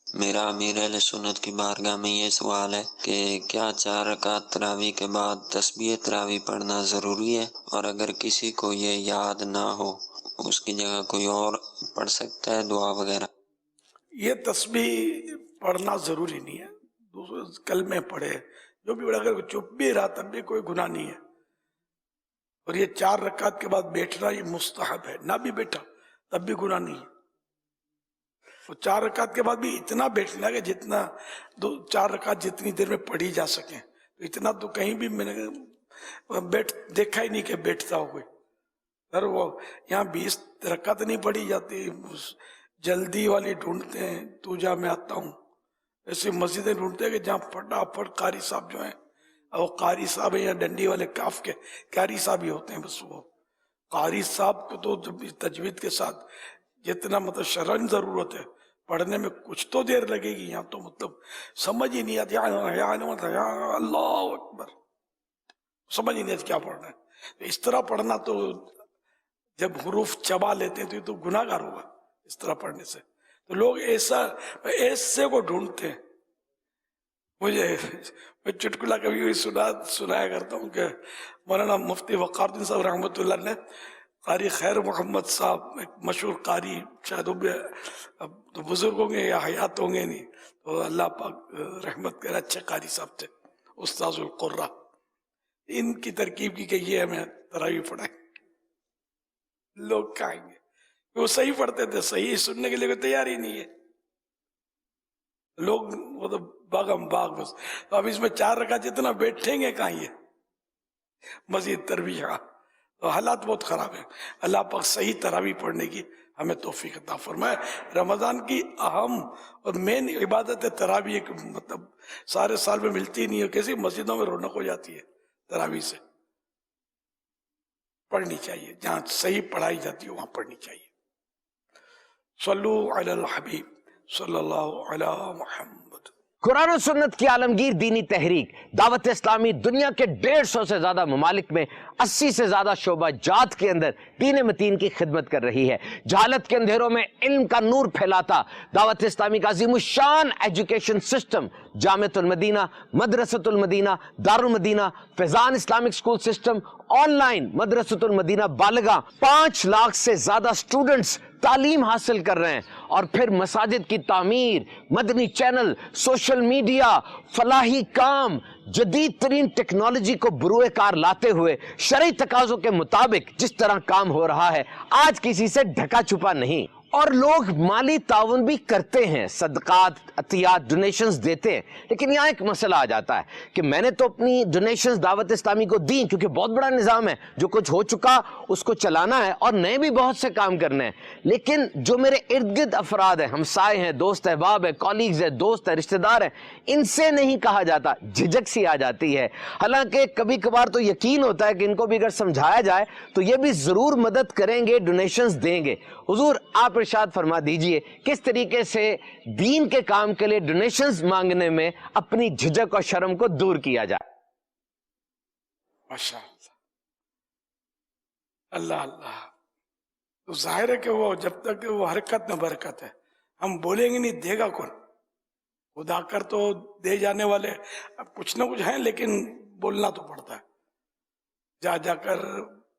میرا امیر اہل سنت کی بارگاہ میں یہ سوال ہے کہ کیا 4 رکعت تراویح کے بعد تسبیح تراویح پڑھنا ضروری ہے، اور اگر کسی کو یہ یاد نہ ہو اس کی جگہ کوئی اور پڑھ سکتا ہے دعا وغیرہ؟ یہ تسبیح پڑھنا ضروری نہیں ہے، دوسرے کلمے پڑھے جو بھی، اگر چپ بھی رہا تب بھی کوئی گناہ نہیں ہے. اور یہ 4 رکعت کے بعد بیٹھنا یہ مستحب ہے، نہ بھی بیٹھا تب بھی گناہ نہیں ہے. اور 4 رکعت کے بعد بھی اتنا بیٹھنا کہ جتنا 4 رکعت جتنی دیر میں پڑھی جا سکیں. تو اتنا تو کہیں بھی میں نے دیکھا ہی نہیں کہ بیٹھتا ہو کوئی. سر وہ یہاں 20 رکعت نہیں پڑھی جاتی، جلدی والی ڈھونڈتے ہیں تو جا میں آتا ہوں، ایسی مسجدیں ڈھونڈتے ہیں کہ جہاں فٹافٹ قاری صاحب جو ہیں، وہ قاری صاحب ہیں یا ڈنڈی والے کاف کے قاری صاحب ہی ہوتے ہیں بس. وہ قاری صاحب کو تو تجوید کے ساتھ جتنا مطلب شرعن ضرورت ہے پڑھنے میں کچھ تو دیر لگے گی، یہاں تو مطلب سمجھ ہی نہیں آتی، یا اللہ اکبر، سمجھ ہی نہیں آتی کیا پڑھنا ہے. اس طرح پڑھنا تو جب حروف چبا لیتے ہیں تو یہ تو گناہ گار ہوگا اس طرح پڑھنے سے. تو لوگ ایسے کو ڈھونڈتے ہیں. میں چٹکلا کبھی سنایا کرتا ہوں کہ مولانا مفتی وقار الدین صاحب رحمۃ اللہ نے قاری خیر محمد صاحب، ایک مشہور قاری، شاید وہ بھی تو بزرگ ہوں گے یا حیات ہوں گے نہیں، تو اللہ پاک رحمت کرے، اچھے قاری صاحب تھے، استاذ القرہ. ان کی ترکیب کی کہ یہ ہمیں تراویح پڑھائیں. لوگ کہیں گے وہ صحیح پڑھتے تھے، صحیح سننے کے لیے کوئی تیار ہی نہیں ہے. لوگ مطلب باغم باغ بس. تو اب اس میں 4 رکعت جتنا بیٹھیں گے کہاں یہ مزید تربیہ. تو حالات بہت خراب ہیں. اللہ پاک صحیح تراویح پڑھنے کی ہمیں توفیق عطا فرمائے. رمضان کی اہم اور مین عبادت ہے تراویح. مطلب سارے سال میں ملتی نہیں ہے. کیسی مسجدوں میں رونق ہو جاتی ہے تراویح سے. پڑھنی چاہیے, جہاں صحیح پڑھائی جاتی ہے وہاں پڑھنی چاہیے. صلو علی الحبیب صلی اللہ علی محمد. قرآن و سنت کی عالمگیر دینی تحریک دعوت اسلامی دنیا کے 150 سے زیادہ ممالک میں 80 سے زیادہ شعبہ جات کے اندر دین متین کی خدمت کر رہی ہے. جہالت کے اندھیروں میں علم کا نور پھیلاتا دعوت اسلامی کا عظیم الشان ایجوکیشن سسٹم جامعۃ المدینہ, مدرسۃ المدینہ, دارالمدینہ, Faizan Islamic school system, online مدرسۃ المدینہ بالغاں 5 لاکھ سے زیادہ اسٹوڈنٹس تعلیم حاصل کر رہے ہیں. اور پھر مساجد کی تعمیر, مدنی چینل, سوشل میڈیا, فلاحی کام, جدید ترین ٹیکنالوجی کو بروئے کار لاتے ہوئے شرعی تقاضوں کے مطابق جس طرح کام ہو رہا ہے آج کسی سے ڈھکا چھپا نہیں. اور لوگ مالی تعاون بھی کرتے ہیں, صدقات, عطیات, ڈونیشنز دیتے ہیں. لیکن یہاں ایک مسئلہ آ جاتا ہے کہ میں نے تو اپنی ڈونیشنز دعوت اسلامی کو دیں کیونکہ بہت بڑا نظام ہے, جو کچھ ہو چکا اس کو چلانا ہے اور نئے بھی بہت سے کام کرنے ہیں. لیکن جو میرے ارد گرد افراد ہیں, ہمسائے ہیں, دوست احباب ہیں, کولیگز ہیں, دوست ہیں, رشتہ دار ہیں, ان سے نہیں کہا جاتا, جھجک سی آ جاتی ہے. حالانکہ کبھی کبھار تو یقین ہوتا ہے کہ ان کو بھی اگر سمجھایا جائے تو یہ بھی ضرور مدد کریں گے, ڈونیشنز دیں گے. حضور آپ ارشاد فرما دیجئے کس طریقے سے دین کے کام کے لیے ڈونیشنز مانگنے میں اپنی جھجک اور شرم کو دور کیا جائے. ماشاء اللہ اللہ. تو ظاہر ہے کہ وہ جب تک وہ حرکت میں برکت ہے. ہم بولیں گے نہیں, دے گا کون؟ خدا کر تو دے جانے والے اب کچھ نہ کچھ ہیں, لیکن بولنا تو پڑتا ہے. جا جا کر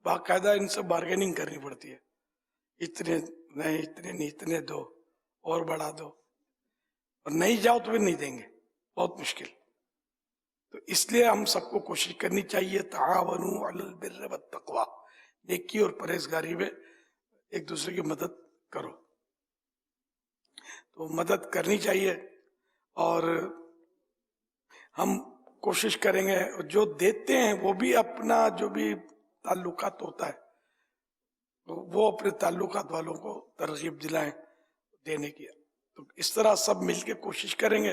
باقاعدہ ان سے بارگیننگ کرنی پڑتی ہے. اتنے نہیں, اتنے نہیں, اتنے دو اور بڑھا دو, اور نہیں جاؤ تو پھر نہیں دیں گے, بہت مشکل. تو اس لیے ہم سب کو کوشش کرنی چاہیے, تعاونوا علی البر والتقوی, نیکی اور پرہیزگاری میں ایک دوسرے کی مدد کرو. تو مدد کرنی چاہیے اور ہم کوشش کریں گے. جو دیتے ہیں وہ بھی اپنا جو بھی تعلقات ہوتا ہے وہ اپنے تعلقات والوں کو ترغیب دلائیں دینے کی. تو اس طرح سب مل کے کوشش کریں گے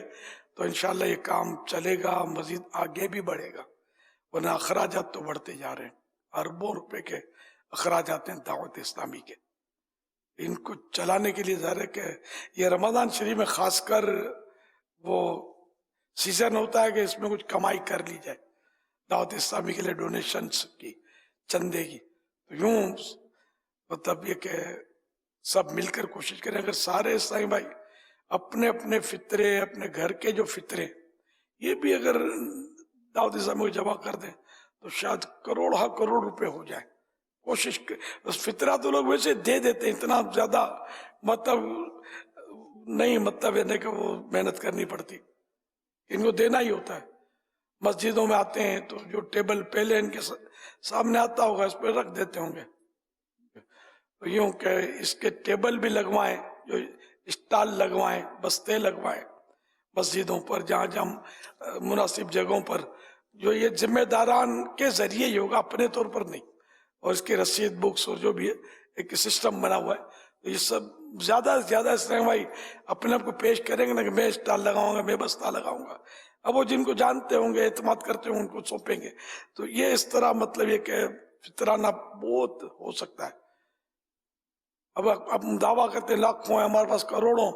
تو انشاءاللہ یہ کام چلے گا, مزید آگے بھی بڑھے گا. ورنہ اخراجات تو بڑھتے جا رہے ہیں, اربوں روپے کے اخراجات ہیں دعوت اسلامی کے. ان کو چلانے کے لیے ظاہر ہے کہ یہ رمضان شریف میں خاص کر وہ سیزن ہوتا ہے کہ اس میں کچھ کمائی کر لی جائے دعوت اسلامی کے لیے, ڈونیشنز کی, چندے کی. تو یوں مطلب یہ کہ سب مل کر کوشش کریں. اگر سارے اسلامی بھائی اپنے اپنے فطرے, اپنے گھر کے جو فطرے یہ بھی اگر دعوت اسلامی کو جمع کر دیں تو شاید کروڑ روپے ہو جائیں. کوشش بس فطرہ تو لوگ ویسے دے دیتے ہیں, اتنا زیادہ مطلب نہیں, مطلب ہے کہ وہ محنت کرنی پڑتی, ان کو دینا ہی ہوتا ہے. مسجدوں میں آتے ہیں تو جو ٹیبل پہلے ان کے سامنے آتا ہوگا اس پہ رکھ دیتے ہوں گے. تو یوں کہ اس کے ٹیبل بھی لگوائیں, جو اسٹال لگوائیں, بستے لگوائیں مسجدوں پر, جہاں جہاں مناسب جگہوں پر. جو یہ ذمہ داران کے ذریعے ہی ہوگا, اپنے طور پر نہیں. اور اس کی رسید بکس اور جو بھی ہے ایک سسٹم بنا ہوا ہے. تو یہ سب زیادہ سے زیادہ اس طرح بھائی اپنے آپ کو پیش کریں گے نا کہ میں اسٹال لگاؤں گا, میں بستہ لگاؤں گا. اب وہ جن کو جانتے ہوں گے, اعتماد کرتے ہوں, ان کو سونپیں گے. تو یہ اس طرح مطلب یہ کہ فطرانہ بہت ہو سکتا ہے. اب ہم دعویٰ کرتے ہیں لاکھوں ہیں, ہمارے پاس کروڑوں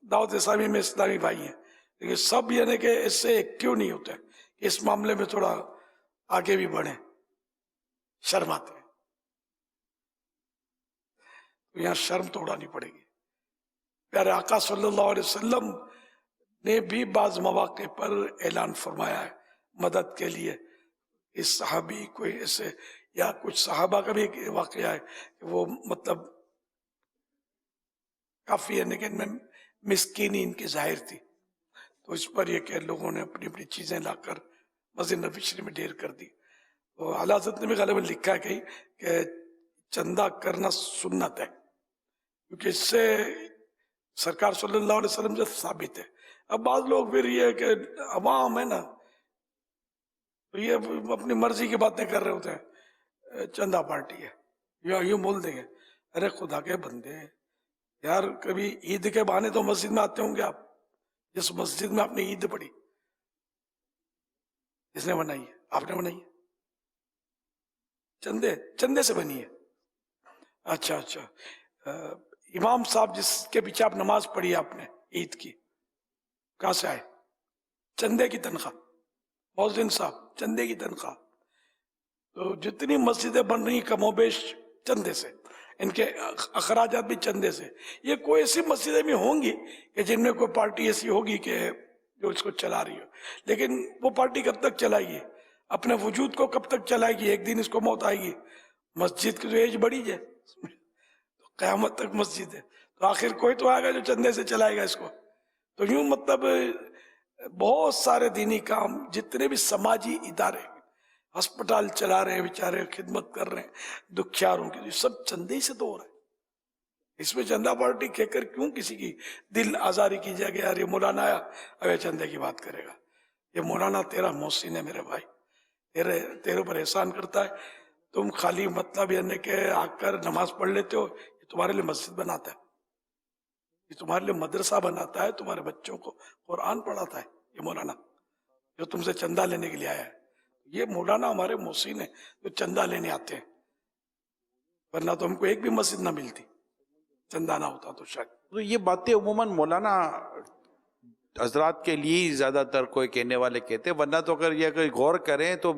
دعوت اسلامی میں اسلامی بھائی ہیں, لیکن سب یعنی کہ اس سے ایکٹیو نہیں ہوتے کہ اس معاملے میں تھوڑا آگے بھی بڑھیں, شرماتے ہیں. تو یہاں شرم تو اڑانی پڑے گی. پیارے آقا صلی اللہ علیہ وسلم نے بھی بعض مواقع پر اعلان فرمایا ہے مدد کے لیے. اس صحابی کوئی ایسے یا کچھ صحابہ کا بھی ایک واقعہ ہے کہ وہ مطلب کافی ہے لیکن میں مسکینی ان کی ظاہر تھی, تو اس پر یہ کہ لوگوں نے اپنی اپنی چیزیں لا کر مسجد نبوی شریف میں ڈھیر کر دی. تو اعلیٰ حضرت نے بھی غالباً لکھا ہے کہیں کہ چندہ کرنا سنت ہے, کیونکہ اس سے سرکار صلی اللہ علیہ وسلم سے ثابت ہے. اب بعض لوگ پھر یہ کہ عوام ہے نا, تو یہ اپنی مرضی کی باتیں کر رہے ہوتے ہیں. चंदा पार्टी है, या यूं बोल देंगे अरे खुदा के बंदे यार, कभी ईद के बहाने तो मस्जिद में आते होंगे आप, जिस मस्जिद में आपने ईद पढ़ी किसने बनाई है? आपने बनाई है, चंदे से बनी है। अच्छा, इमाम साहब जिसके पीछे आप नमाज पढ़ी आपने ईद की, कहां से आए? चंदे की तनख्वाह। मौज़िन साहब चंदे की तनख्वाह। तो जितनी मस्जिदें बन रही कमोबेश चंदे से, इनके अखराजात भी चंदे से। ये कोई ऐसी मस्जिदें भी होंगी कि जिनमें कोई पार्टी ऐसी होगी कि जो इसको चला रही हो, लेकिन वो पार्टी कब तक चलाएगी? अपने वजूद को कब तक चलाएगी? एक दिन इसको मौत आएगी। मस्जिद की जो एज बड़ी है तो क़यामत तक मस्जिद है, तो आखिर कोई तो आएगा जो चंदे से चलाएगा इसको। तो यूं मतलब बहुत सारे दीनी काम, जितने भी समाजी इदारे, अस्पताल चला रहे हैं बेचारे, खिदमत कर रहे हैं दुखियारों की, सब चंदे ही से तो हो रहा है। इसमें चंदा पार्टी कहकर क्यों किसी की दिल आजारी की जाएगी? यार ये मौलाना आया अब ये चंदे की बात करेगा। ये मौलाना तेरा मोहसिन है मेरे भाई, तेरे ऊपर एहसान करता है। तुम खाली मतलब यानी के आकर नमाज पढ़ लेते हो, ये तुम्हारे लिए मस्जिद बनाता है, ये तुम्हारे लिए मदरसा बनाता है, तुम्हारे बच्चों को कुरान पढ़ाता है। ये मौलाना जो तुमसे चंदा लेने के लिए आया है, ये मौलाना हमारे मोहसिन है जो चंदा लेने आते हैं, वरना तो हमको एक भी मस्जिद ना मिलती, चंदा ना होता तो शायद। तो ये बातें उमूमन मौलाना हजरात के लिए ही ज़्यादातर कोई कहने वाले कहते हैं, वरना तो अगर ये अगर गौर करें तो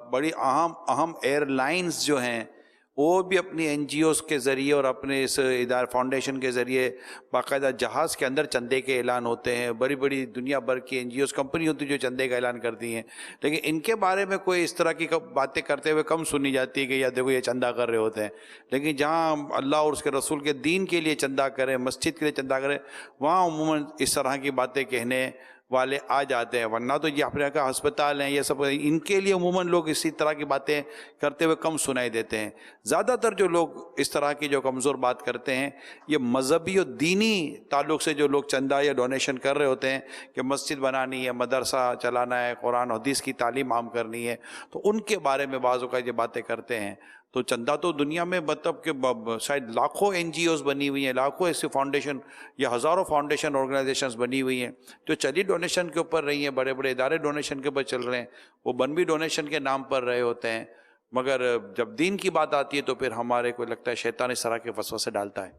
बड़ी अहम एयरलाइंस जो हैं वो भी अपनी NGOs के ज़रिए और अपने इस इदार फाउंडेशन के ज़रिए बाकायदा जहाज़ के अंदर चंदे के ऐलान होते हैं। बड़ी बड़ी दुनिया भर की NGOs कंपनी होती है जो चंदे का ऐलान करती हैं, लेकिन इनके बारे में कोई इस तरह की बातें करते हुए कम सुनी जाती है कि या देखो ये चंदा कर रहे होते हैं। लेकिन जहाँ अल्लाह और उसके रसूल के दीन के लिए चंदा करें, मस्जिद के लिए चंदा करें, वहाँ उमूमन इस तरह की बातें कहने वाले आ जाते हैं। वरना तो ये अपने का अस्पताल हैं, ये सब इनके लिए उमूमन लोग इसी तरह की बातें करते हुए कम सुनाई देते हैं। ज़्यादातर जो लोग इस तरह की जो कमज़ोर बात करते हैं, ये मजहबी और दीनी ताल्लुक़ से जो लोग चंदा या डोनेशन कर रहे होते हैं कि मस्जिद बनानी है, मदरसा चलाना है, कुरान हदीस की तालीम आम करनी है, तो उनके बारे में बाज़ औक़ात ये बातें करते हैं। तो चंदा तो दुनिया में मतलब कि शायद लाखों NGOs बनी हुई हैं, लाखों ऐसे फाउंडेशन या हज़ारों फाउंडेशन ऑर्गेनाइजेशंस बनी हुई हैं जो चली डोनेशन के ऊपर रही हैं। बड़े बड़े इदारे डोनेशन के ऊपर चल रहे हैं, वो बन भी डोनेशन के नाम पर रहे होते हैं, मगर जब दीन की बात आती है तो फिर हमारे को लगता है शैतान इस तरह के वसवसे डालता है।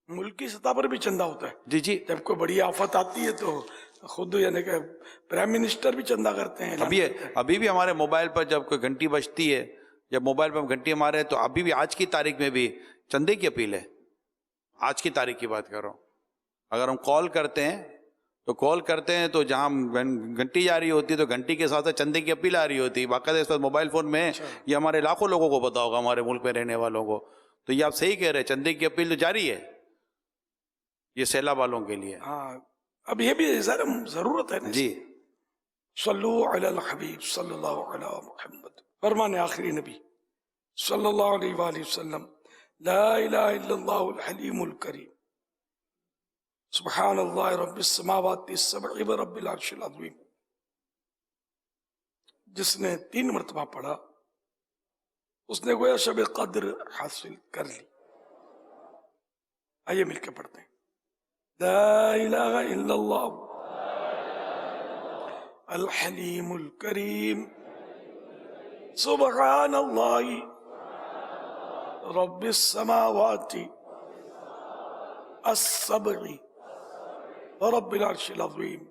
मुल्क की सतह पर भी चंदा होता है। जी, जब कोई बड़ी आफत आती है तो खुद यानी कि प्राइम मिनिस्टर भी चंदा करते हैं। अभी भी हमारे मोबाइल पर जब कोई घंटी बजती है, जब मोबाइल पर हम घंटी मारे तो अभी भी आज की तारीख में भी चंदे की अपील है। आज की तारीख की बात कर रहा हूँ। अगर हम कॉल करते हैं तो जहाँ घंटी जा रही होती है तो घंटी के साथ साथ चंदे की अपील आ रही होती है। बाकायदा इस पर मोबाइल फ़ोन में ये हमारे लाखों लोगों को पता होगा, हमारे मुल्क में रहने वालों को। तो ये आप सही कह रहे हैं, चंदे की अपील तो जारी है, ये सैलाब वालों के लिए। हाँ, अब ये भी ज़रूरत है ना जी। सल्लु अलल हबीब सल्लल्लाहु अलैहि मुहम्मद, फरमाने आखिरी नबी सल्लल्लाहु अलैहि वसल्लम, ला इलाहा इल्लल्लाहुल हलीमुल करीम, सुब्हानल्लाहि रब्बिस समावाति सब'i व रब्बिल अर्शिल अज़ीम। जिसने 3 मरतबा पढ़ा उसने गोया शब कद्र हासिल कर ली। आइए मिलकर पढ़ते हैं। ला इलाहा इल्लल्लाह अल हलीमुल करीम, सुब्हानल्लाहि रब्बिस समावाति as-sab'i व रब्बिल अर्शिल अज़ीम,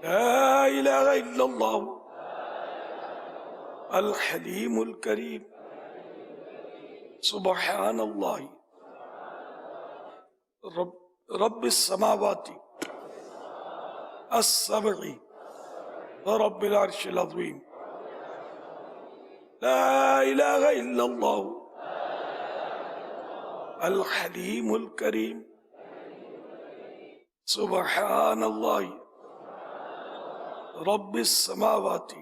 ला इलाहा इल्लल्लाह अल हलीमुल करीम, सुब्हानल्लाहि रब्बिस समावाति as-sab'i व रब्बिल अर्शिल अज़ीम, ला इलाहा इल्लल्लाह अल हलीमुल करीम, सुब्हानल्लाहि रब्बिस समावाति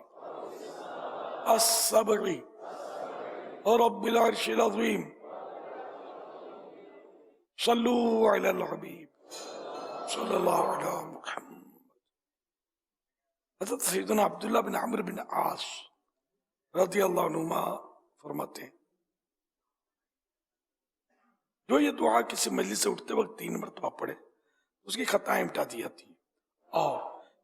as-sab'i व रब्बिल अर्शिल अज़ीम, सल्लु अलल हबीब सल्लल्लाहु अलैहि मुहम्मद। हज़रत सैयदना अब्दुल्लाह बिन अम्र बिन आस रज़ियल्लाहु अन्हुमा فرماتے ہیں جو یہ دعا کسی مجلس سے اٹھتے وقت 3 مرتبہ پڑھے اس کی خطائیں مٹا دی جاتی ہیں، اور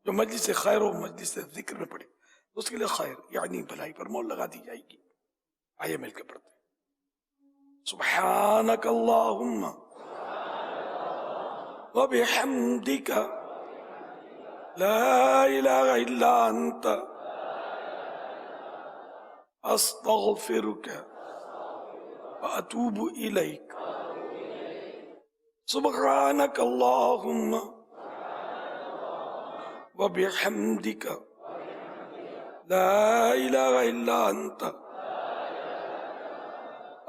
جو مجلس سے خیر و مجلس سے ذکر میں پڑھے تو اس کے لیے خیر یعنی بھلائی پر مول لگا دی جائے گی۔ آئیے مل کے پڑھتے ہیں۔ سبحانک اللہم وبحمدک لا الہ الا انت استغفرک واتوب الیک۔ سبحانک اللہم وبحمدک لا الہ الا انت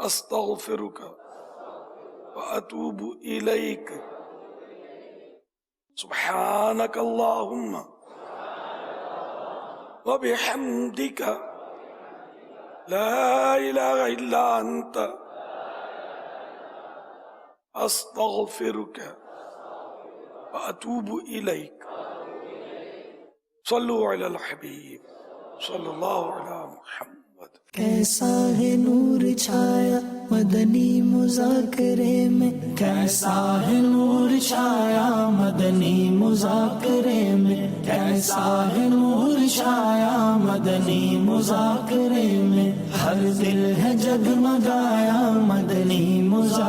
استغفرک واتوب الیک۔ سبحانک اللہم وبحمدک لا الہ الا انت استغفرک واتوب الیک۔ صلو علی الحبیب صلی اللہ علی محمد۔ کیسا ہے نور چھایا مدنی مذاکرے میں، کیسا ہے نور چھایا مدنی مذاکرے میں، کیسا ہے نور چھایا مدنی مذاکرے میں، ہر دل ہے جگمگایا مدنی مذاکرے